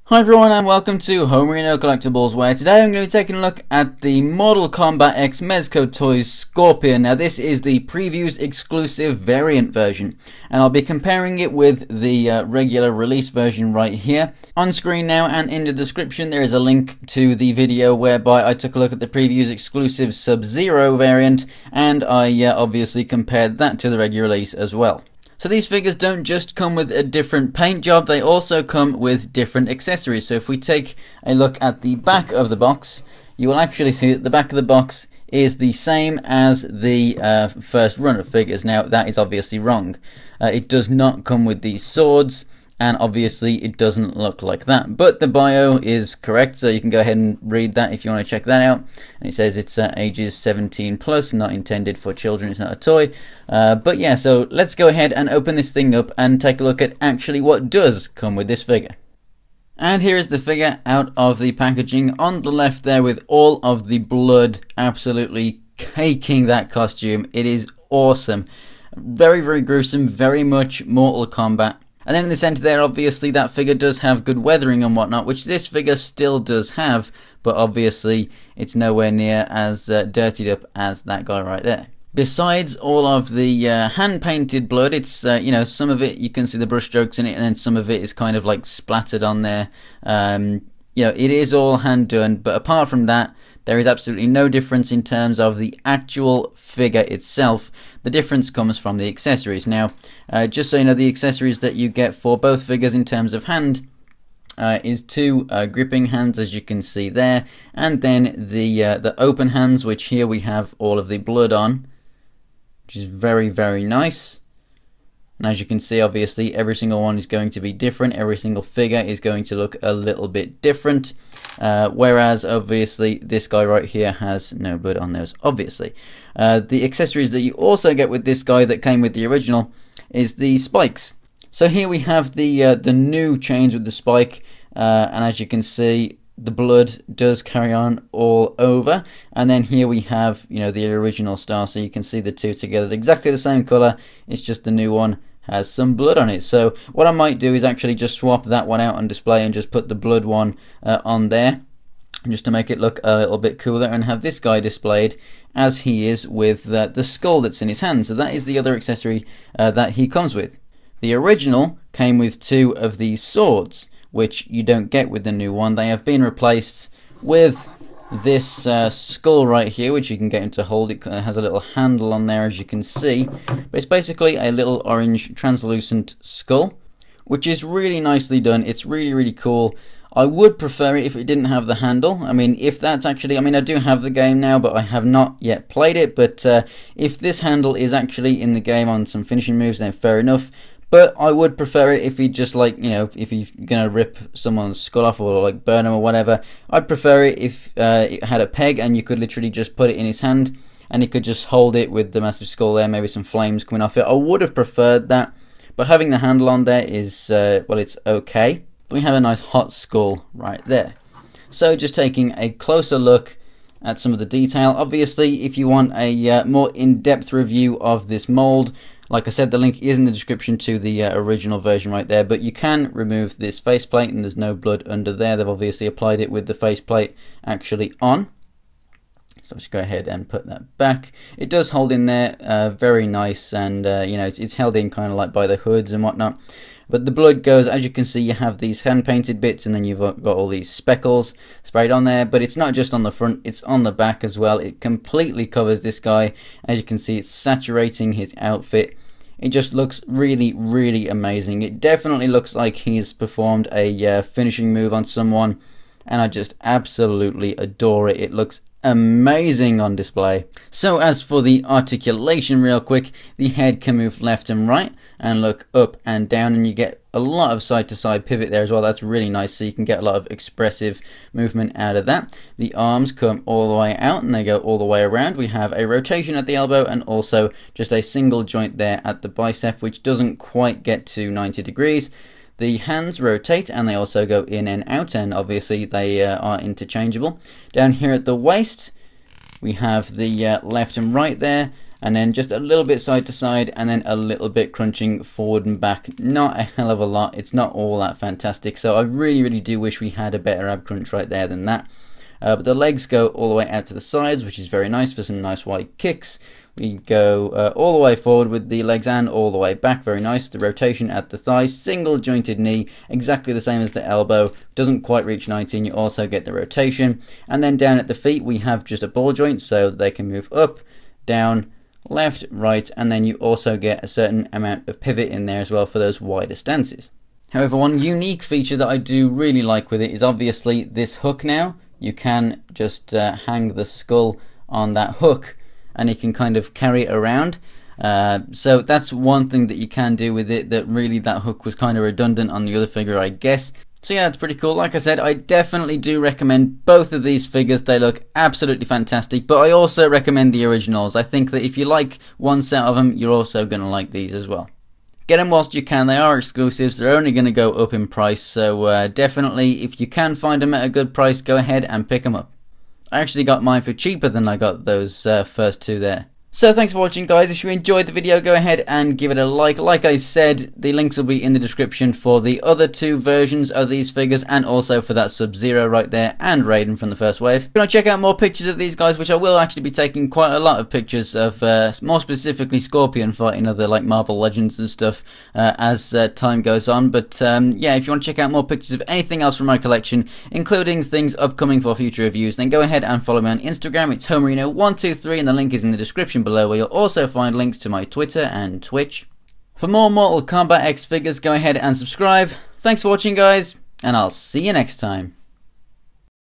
Hi everyone and welcome to Homerino Collectibles, where today I'm going to be taking a look at the Mortal Kombat X Mezco Toys Scorpion. Now this is the previews exclusive variant version, and I'll be comparing it with the regular release version right here. On screen now and in the description there is a link to the video whereby I took a look at the previews exclusive Sub-Zero variant, and I obviously compared that to the regular release as well. So these figures don't just come with a different paint job, they also come with different accessories. So if we take a look at the back of the box, you will actually see that the back of the box is the same as the first run of figures. Now that is obviously wrong. It does not come with these swords, and obviously it doesn't look like that, but the bio is correct, so you can go ahead and read that if you want to check that out. And it says it's ages 17 plus, not intended for children, it's not a toy. But yeah, so let's go ahead and open this thing up and take a look at actually what does come with this figure. And here is the figure out of the packaging on the left there, with all of the blood absolutely caking that costume. It is awesome. Very, very gruesome, very much Mortal Kombat. And then in the center there, obviously that figure does have good weathering and whatnot, which this figure still does have, but obviously it's nowhere near as dirtied up as that guy right there. Besides all of the hand-painted blood, it's, you know, some of it you can see the brush strokes in it, and then some of it is kind of like splattered on there. You know, it is all hand-done, but apart from that, there is absolutely no difference in terms of the actual figure itself. The difference comes from the accessories. Now, just so you know, the accessories that you get for both figures in terms of hand is two gripping hands, as you can see there, and then the open hands, which here we have all of the blood on, which is very, very nice. And as you can see, obviously, every single one is going to be different. Every single figure is going to look a little bit different. Whereas, obviously, this guy right here has no blood on those, obviously. The accessories that you also get with this guy that came with the original is the spikes. So here we have the new chains with the spike. And as you can see, the blood does carry on all over. And then here we have, you know, the original star. So you can see the two together. They're exactly the same color. It's just the new one has some blood on it. So what I might do is actually just swap that one out on display and just put the blood one on there, just to make it look a little bit cooler, and have this guy displayed as he is with the skull that's in his hand. So that is the other accessory that he comes with. The original came with two of these swords, which you don't get with the new one. They have been replaced with this skull right here, which you can get him to hold. It has a little handle on there, as you can see, but it's basically a little orange translucent skull, which is really nicely done. It's really, really cool. I would prefer it if it didn't have the handle. I mean, if that's actually, I mean, I do have the game now, but I have not yet played it. But if this handle is actually in the game on some finishing moves, then fair enough. But I would prefer it if he just, like, you know, if you're going to rip someone's skull off or like burn him or whatever, I'd prefer it if it had a peg and you could literally just put it in his hand and he could just hold it with the massive skull there, maybe some flames coming off it. I would have preferred that, but having the handle on there is, well, it's okay. But we have a nice hot skull right there. So just taking a closer look at some of the detail. Obviously, if you want a more in-depth review of this mold, like I said, the link is in the description to the original version right there, but you can remove this faceplate and there's no blood under there. They've obviously applied it with the faceplate actually on. So let's go ahead and put that back. It does hold in there very nice, and you know, it's held in kind of like by the hoods and whatnot. But the blood goes, as you can see, you have these hand-painted bits, and then you've got all these speckles sprayed on there. But it's not just on the front, it's on the back as well. It completely covers this guy. As you can see, it's saturating his outfit. It just looks really, really amazing. It definitely looks like he's performed a finishing move on someone, and I just absolutely adore it. It looks amazing on display. So as for the articulation real quick, the head can move left and right and look up and down, and you get a lot of side to side pivot there as well. That's really nice, so you can get a lot of expressive movement out of that. The arms come all the way out and they go all the way around. We have a rotation at the elbow and also just a single joint there at the bicep, which doesn't quite get to 90 degrees. The hands rotate and they also go in and out, and obviously they are interchangeable. Down here at the waist, we have the left and right there, and then just a little bit side to side, and then a little bit crunching forward and back. Not a hell of a lot. It's not all that fantastic, so I really do wish we had a better ab crunch right there than that. But the legs go all the way out to the sides, which is very nice for some nice wide kicks. We go all the way forward with the legs and all the way back, very nice. The rotation at the thigh, single jointed knee, exactly the same as the elbow, doesn't quite reach 90, and you also get the rotation. And then down at the feet we have just a ball joint, so they can move up, down, left, right, and then you also get a certain amount of pivot in there as well for those wider stances. However, one unique feature that I do really like with it is obviously this hook now. You can just hang the skull on that hook and you can kind of carry it around. So that's one thing that you can do with it, that really that hook was kind of redundant on the other figure, I guess. So yeah, it's pretty cool. Like I said, I definitely do recommend both of these figures. They look absolutely fantastic, but I also recommend the originals. I think that if you like one set of them, you're also going to like these as well. Get them whilst you can. They are exclusives. They're only going to go up in price, so definitely if you can find them at a good price, go ahead and pick them up. I actually got mine for cheaper than I got those first two there. So thanks for watching, guys. If you enjoyed the video, go ahead and give it a like. Like I said, the links will be in the description for the other two versions of these figures, and also for that Sub-Zero right there and Raiden from the first wave. If you want to check out more pictures of these guys, which I will actually be taking quite a lot of pictures of, more specifically Scorpion fighting other like Marvel Legends and stuff as time goes on. But yeah, if you want to check out more pictures of anything else from my collection, including things upcoming for future reviews, then go ahead and follow me on Instagram. It's Homerino123, and the link is in the description below, where you'll also find links to my Twitter and Twitch. For more Mortal Kombat X figures, go ahead and subscribe. Thanks for watching, guys, and I'll see you next time.